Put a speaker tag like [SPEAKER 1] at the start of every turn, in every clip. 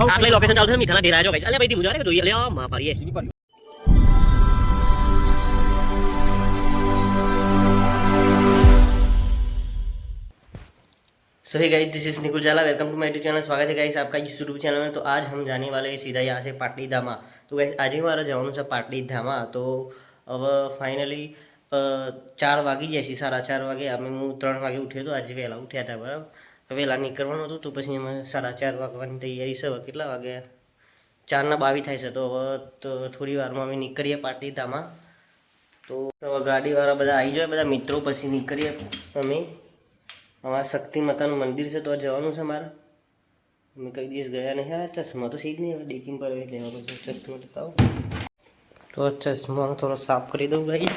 [SPEAKER 1] આટલે લોકેશન ચાલુ છે મીઠાના ડેરા જો ગાઈસ અલે ભાઈ ધીમું જાને જોઈએ લે માં પાડીએ so hey guys this is Nikul Jala welcome to my YouTube channel. स्वागत है गाइस आपका यूट्यूब चैनल में। तो आज हम जाने वाले हैं सीधा यहाँ से पाटली धामा। तो गाइस आज हमारा जवानों से पाटली धामा। तो अब फाइनली 4 वागी जैसी 4:30 वागे અમે હું 3 વાગે ઉઠ્યો તો આજે વહેલા ઉઠ્યા હતા બરાબર। તો વહેલા નીકળવાનું હતું તો પછી અમે 4:30 વાગવાની તૈયારી છે। કેટલા વાગે 4:22 થાય છે। તો હવે તો થોડી વારમાં અમે નીકળીએ પાટલી ધામા। તો ગાડીવાળા બધા આવી જાય બધા મિત્રો પછી નીકળીએ અમે। हमारा शक्ति माता मंदिर से तो जवान से मारा मैं कई दिवस गया नहीं है। चश्मा तो सीख नहीं डेकिंग पर ले चश्मा बताओ तो चश्मा थोड़ा साफ कर दो गाइस।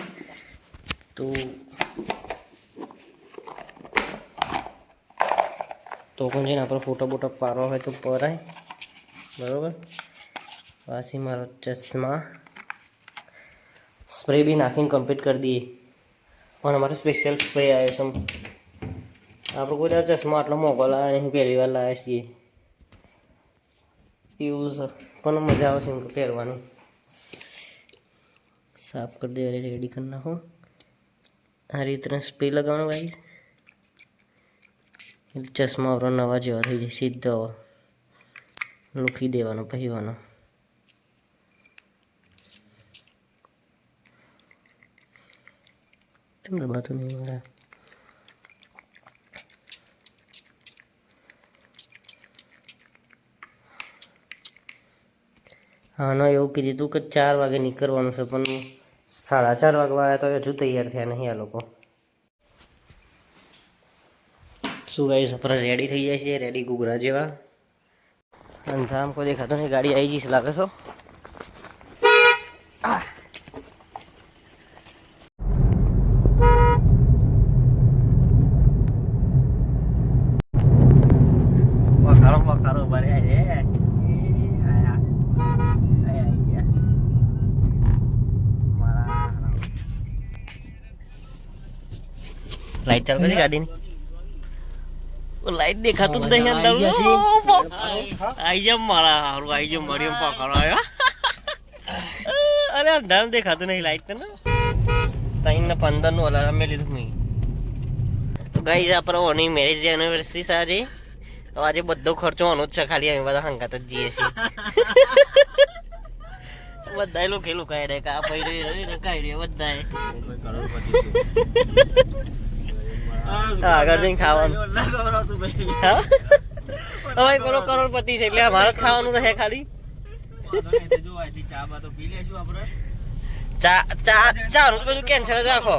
[SPEAKER 1] तो कौन यहाँ पर फोटो बोटो पारो है तो पराय बराबर। पासी मारो चश्मा स्प्रे भी नाखी कंप्लीट कर दिए और हमारा स्पेशल स्प्रे आए सब आप कोई चश्मा आटलो मोगो लाया नहीं पहली बार लाया छे यूज पण मजा आवे छे पहरवानी। साफ कर दे रेडी कर नाखो आ रीतना स्प्रे लगावनो गाइस चश्मा और नवा जेवा थई जाय सीधा लूखी देवानो पहिरवानो। तुम दबातो नहीं वाला हाँ ना एवं कीधुं कि 4 वागे निकलवानुं छे पण 4:30 वागवा आया तो हजू तैयार थया नहीं आ लोको। शुं गाइस अपने रेडी थई जाय छे रेडी घूघरा जेवा अंधाराम कोई देखातो नहीं गाड़ी आई जईश लागे छो। वखारो वखारो भरे है लाइट चल रही गाड़ी नहीं वो लाइट देखा तो नहीं अंदर आई जब मारा हारू आई जब मरियम पकड़ा आया अरे अंदर देखा तो नहीं लाइट ना 3:15 નું અલાર્મ મે લીધું મે। તો ગાઈસ આપણો ઓની મેરેજ એનિવર્સરી છે આજે। તો આજે બધો ખર્ચો આનો જ છે ખાલી અમે બધા હંગાત જ જીએ છીએ બધાય લોકો કાઈ રે કા પઈ રે કાઈ રે બધાય આગળ જઈને ખાવાનું હવે પેલો કરોડપતિ છે એટલે અમારે જ ખાવાનું રહે ખાલી। ચા નું બધું કેન્સલ જ રાખો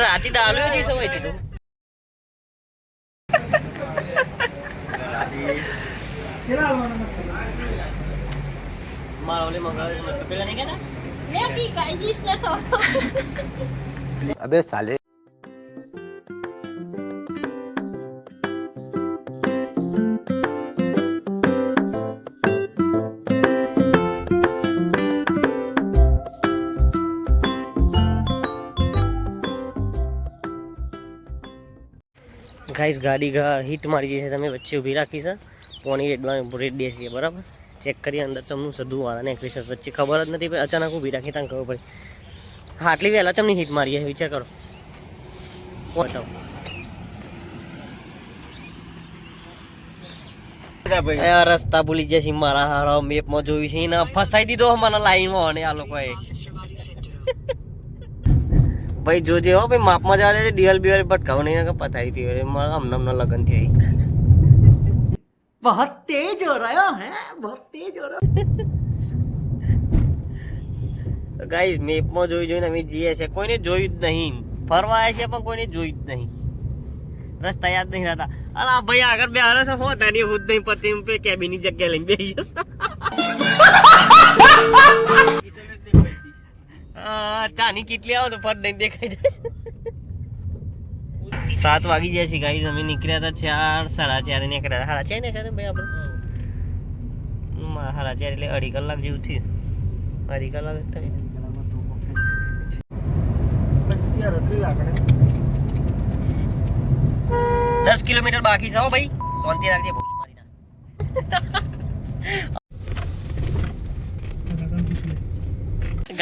[SPEAKER 1] રાતી ડાલ્યો જઈશ હોય તું मारा वाले मंगावे मस्त पेला नहीं क्या ना मैं भी गाइस इसने तो
[SPEAKER 2] अबे साले
[SPEAKER 1] गाइस गाड़ी का हिट मारी जैसे तमे वच्चे ऊभी राखी छे पोनी रेड देसी बराबर चेक करिए अंदर चमनू सदू वाला ने एक वच्चे खबर ज नहीं अचानक ऊभी राखी तने खबर पड़ी आटली वहेला चमनी हिट मारी है विचार करो बताओ। रस्ता भूली जैसी मारा हारो मेप में जोई छी ना फसाई दीधो हमारा लाइन में होने आ लोकोए भाई जो जे हो भाई माप में जा दे डीएल बीएल भटकाओ नहीं ना पता ही पी मारा हमनम ना लगन थी बहुत तेज हो रहा है बहुत तेज हो रहा है। गाइस મેપ માં જોઈને અમે જીએ છે કોઈને જોયું જ નહીં ફરવા આવ્યા છે પણ કોઈને જોયું જ નહીં રસ્તા યાદ નહીં રહેતા। અરે આ ભાઈ આગળ બે આરે છે હોતા નહીં ખુદ નહીં પતિ पे કેબિન ની જગ્યા લઈને બેસી જશે ચાની કેટલી આવો તો પર નહીં દેખાઈ જશે। 7 વાગી જાય છે ગાઈસ અમે નીકળ્યા હતા 4:30 નીકળ્યા 4:30 ને ભાઈ આપણે 4:30 એટલે 2.5 કલાક જેવું થયું। હરિકા લાગે તો 10 કિલોમીટર બાકી છે હો ભાઈ, શાંતિ રાખજે બહુ મારી ના.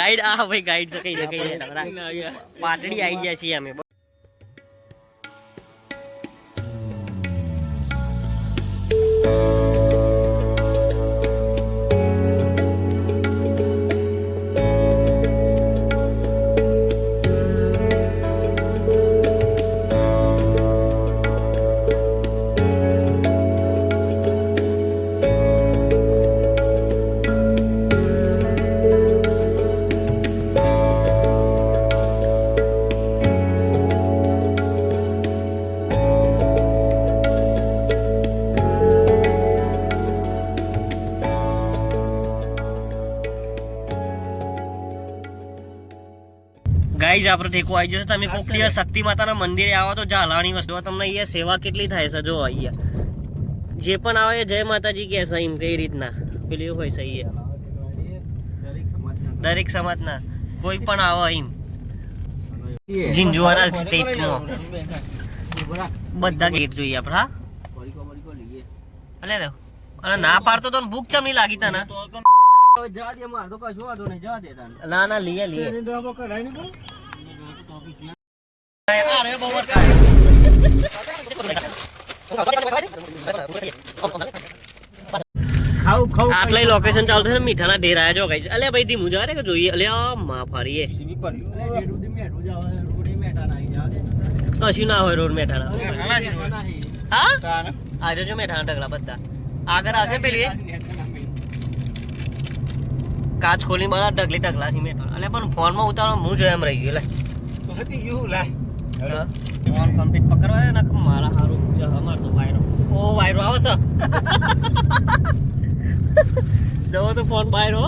[SPEAKER 1] ગાઈડ આ ભાઈ ગાઈડ છે કઈ પાટડી આવી ગયા છીએ અમે. ગાઈઝ આપણે ટેકો આવી જશે. તમે કોક દિવસ શક્તિ માતાના મંદિરે આવો તો ઝાલાની વસ્તુ તમને અહીંયા સેવા કેટલી થાય છે જો. અહીંયા જે પણ આવે જય માતાજી કે છે એમ કઈ રીતના પેલું હોય છે અહીંયા દરેક સમાજના કોઈ પણ આવે એમ જીંજવાના સ્ટેટમાં બધા ગેટ જોઈએ આપણે. હા અલે રે અને ના પાડતો તો ભૂખ ચમની લાગી તા ના. ના ના લીએ લીએ આટલા લોકેશન ચાલુ છે ને મીઠાના ઢેર આયા જો ગાઈસ. અલે ભાઈ ધીમું જવા દે કે જોઈએ. અલે માં ફરીએ કશું ના હોય રોડ મેઠાના. હા આજે જો મેઠાના ઢગલા બધા આગળ આવશે પેલી કાચ ખોલી બધા ઢગલી ઢગલા છે મેઠા. અલે પણ ફોન માં ઉતારો હું જો એમ રહી ગયો. લે ફોન કમ્પ્લીટ પકડવા ને મારા હારું અમાર તો વાયરો ઓ વાયરો આવે છે. જવો તો ફોન બહાર હો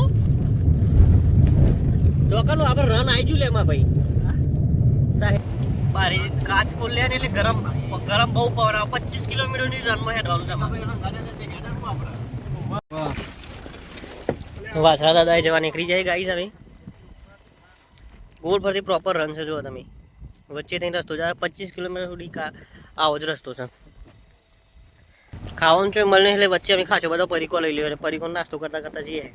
[SPEAKER 1] ચોકાનું આપણે રન આવી ગયું લે એમાં ભાઈ સાહેબ. બારી કાચ ખોલે ને એટલે ગરમ ગરમ બહુ પવન આવે. 25 કિલોમીટરની રનમાં હેડવાનું છે. વાસરા દાદા જવા નીકળી જાય ગાઈસ. હવે ગોળ ફરતી પ્રોપર રન છે જો તમે. વચ્ચે ત્યાં રસ્તો જાય 25 કિલોમીટર સુધી આવો જ રસ્તો છે. ખાવાનું છે મળે એટલે વચ્ચે અમે ખાશો બધો પરીકો લઈ લ્યો. પરીકો નાસ્તો કરતા કરતા જઈએ.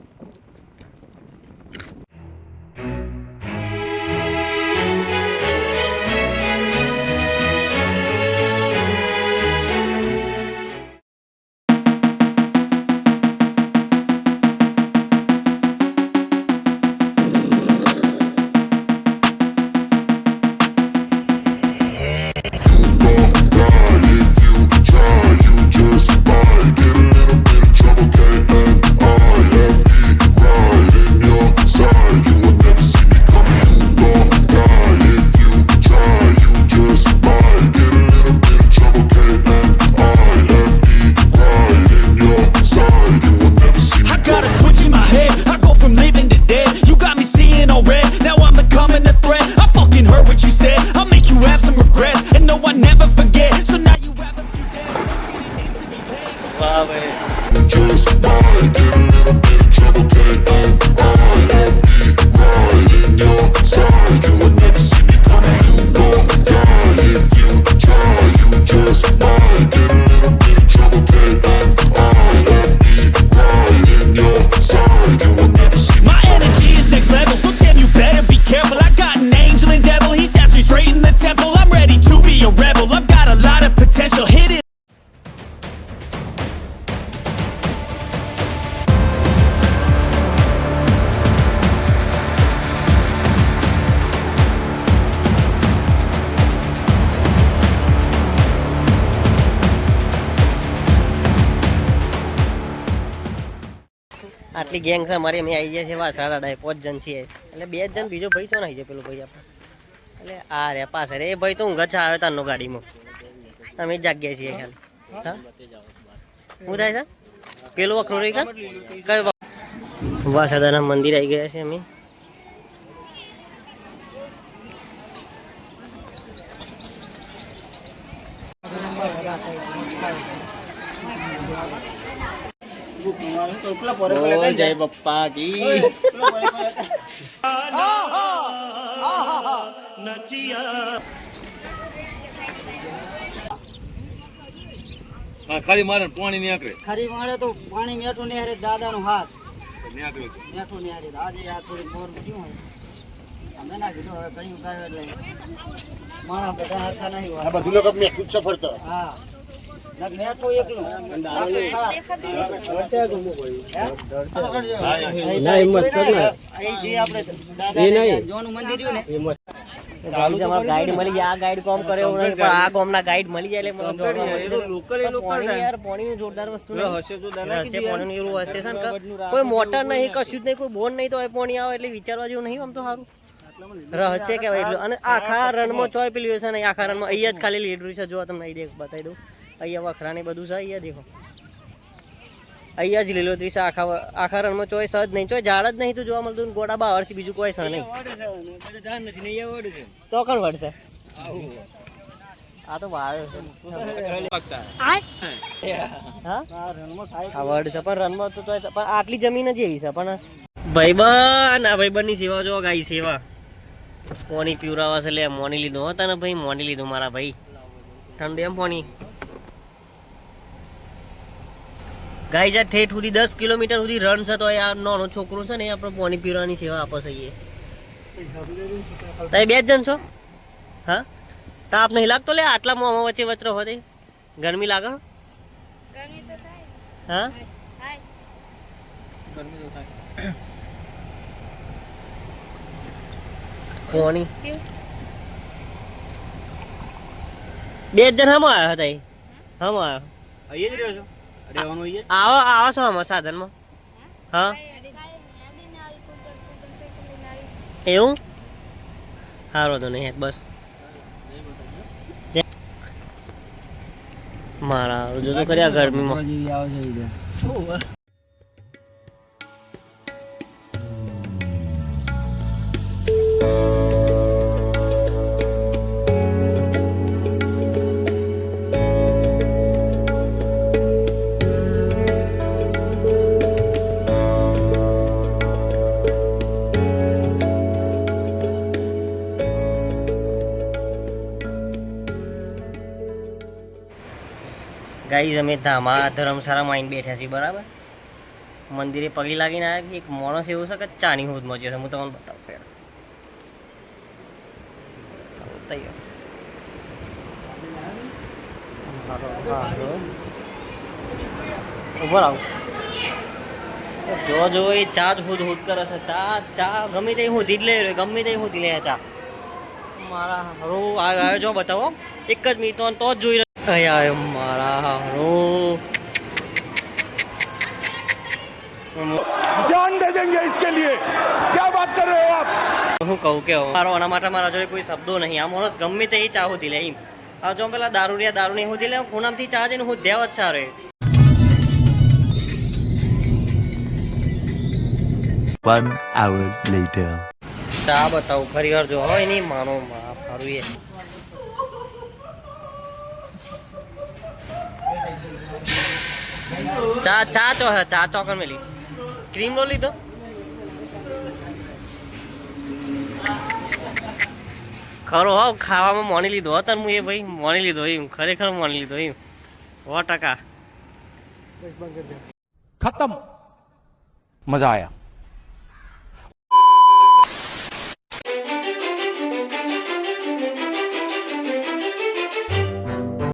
[SPEAKER 1] આટલી ગેંગ છે અમારી. અમે આવી ગયા છે વાસરા દાદા 5 જણ છીએ. એટલે 2 જણ બીજો ભાઈ તો નહીં છે પેલો ભાઈ આપણે. એટલે આ રે પાછળ એ ભાઈ તો ઊંઘ જ આવે તારનો ગાડીમાં. અમે જાગ્યા છીએ ખ્યાલ. હા શું થાય છે પેલું વખરો રહી કા કયો વાસરા દાદાના મંદિર આવી ગયા છે અમે. બોલ જય બપ્પા કી
[SPEAKER 3] ખાલી મારે પાણી નહીં આકરે
[SPEAKER 4] ખરી મારે તો પાણી મેઠું નહીં હારે દાદાનો હાથ
[SPEAKER 3] નહીં આકરે
[SPEAKER 4] મેઠું નહીં હારે આજે આ થોડી મોર મૂક્યું હોય અમે ના કીધું હવે કયું ગાયો એટલે માણા બધા હાથા નહીં હોય
[SPEAKER 2] બધું લોકો મેં ખુદ સફર તો
[SPEAKER 4] હા ના મેઠું એકલું
[SPEAKER 2] ના હિંમત કર ને
[SPEAKER 4] જે આપણે દાદા જોનું મંદિર રહ્યું ને
[SPEAKER 1] ગાઈડ ગાઈડ મળી જાય આ ગાઈડ કોમ કરે એવું નહીં પણ આ કોમના ગાઈડ મળી જાય એટલે મને જોડવા મળે. પાણી યાર પાણીની જોરદાર વસ્તુ હશે પાણીનું એવું હશે છે ને કોઈ મોટર નહીં કશું જ નહીં કોઈ બોન નહીં તો એ પાણી આવે એટલે વિચારવા જેવું નહીં આમ તો સારું રહસ્ય કહેવાય એટલું અને આખા રનમાં ચોય પેલી હશે ને આખા રનમાં અહીંયા જ ખાલી લીડરું છે જો તમને અહીં બતાવી દઉં અહીંયા વખરા ને બધું છે અહીંયા દેખો અહીંયા જ લીલોતરી છે આખા રનમાં ચોય સજ નહીં ચોય ઝાડ જ નહીં તો જોવા મળતું ગોડા બહાર છે બીજું કોઈ છે નહીં ચોકણ વળશે આ તો વાળ છે વડ છે પણ રનમાં તો પણ આટલી જમીન જ એવી છે પણ ભાઈબંધ આ ભાઈબંધની સેવા જો ગાઈ સેવા પોણી પીવરાવા છે લે મોની લીધું હતા ને ભાઈ મોની લીધું મારા ભાઈ ઠંડુ એમ પોણી ગાય જા ઠેઠ સુધી 10 કિલોમીટર સુધી રન છે તો આ નાનો છોકરો છે ને એ આપણે પાણી પીવાની સેવા આપે છે તમે બે જ જણ છો હા તાપ નહીં લાગતો લે આટલા મોમાં વચ્ચે વચરો હોતે ગરમી લાગે હા પાણી બે જ જણ હમો આવ્યા હતા હમો આવ્યો
[SPEAKER 3] અહીંયા જ રહ્યો છો રહેવાનું અહીંયા
[SPEAKER 1] આવો આવો છો આમાં સાધનમાં હા એવું સારું તો નહીં બસ મારા જો તો કર્યા ગરમીમાં ગાઈઝ અમે ધામા ધર્મશાળામાં આવીને બેઠા છીએ બરાબર મંદિરે પગી લાગીને આવ્યા એક માણસ એવું છે કે ચાની હોદમાં છે હું તમને બતાવું ઉભર આવું જો એ ચા જ હોદ હોદ કરે છે ચા ગમે તે હોદી જ લે ગમે તે હોદી લે ચા મારા હરો આવ્યો જો બતાવો એક જ મિનિટ તો જ જોઈ રહ્યો મારા હરો
[SPEAKER 3] जान दे देंगे इसके लिए क्या बात कर रहे हो आप
[SPEAKER 1] હું કહું કે મારો આના માટે મારા જોડે કોઈ શબ્દો નહીં આ માણસ ગમે તે ચા હોતી લે એમ આ જો પેલા દારૂ નહીં હોતી લે ખૂણામથી ચા જઈને હું દેવ જ સારો
[SPEAKER 5] 1 hour later.
[SPEAKER 1] ચા બતાવું ખરી વાર જો હોય નહીં માનો સારું એ ચા ચોકન મેલી ક્રીમ લો લીધો ખરો હો ખાવામાં મોની લીધો હતો હું એ ભાઈ મોની લીધો એમ ખરેખર મોની લીધો એમ 100%
[SPEAKER 3] खत्म मजा आया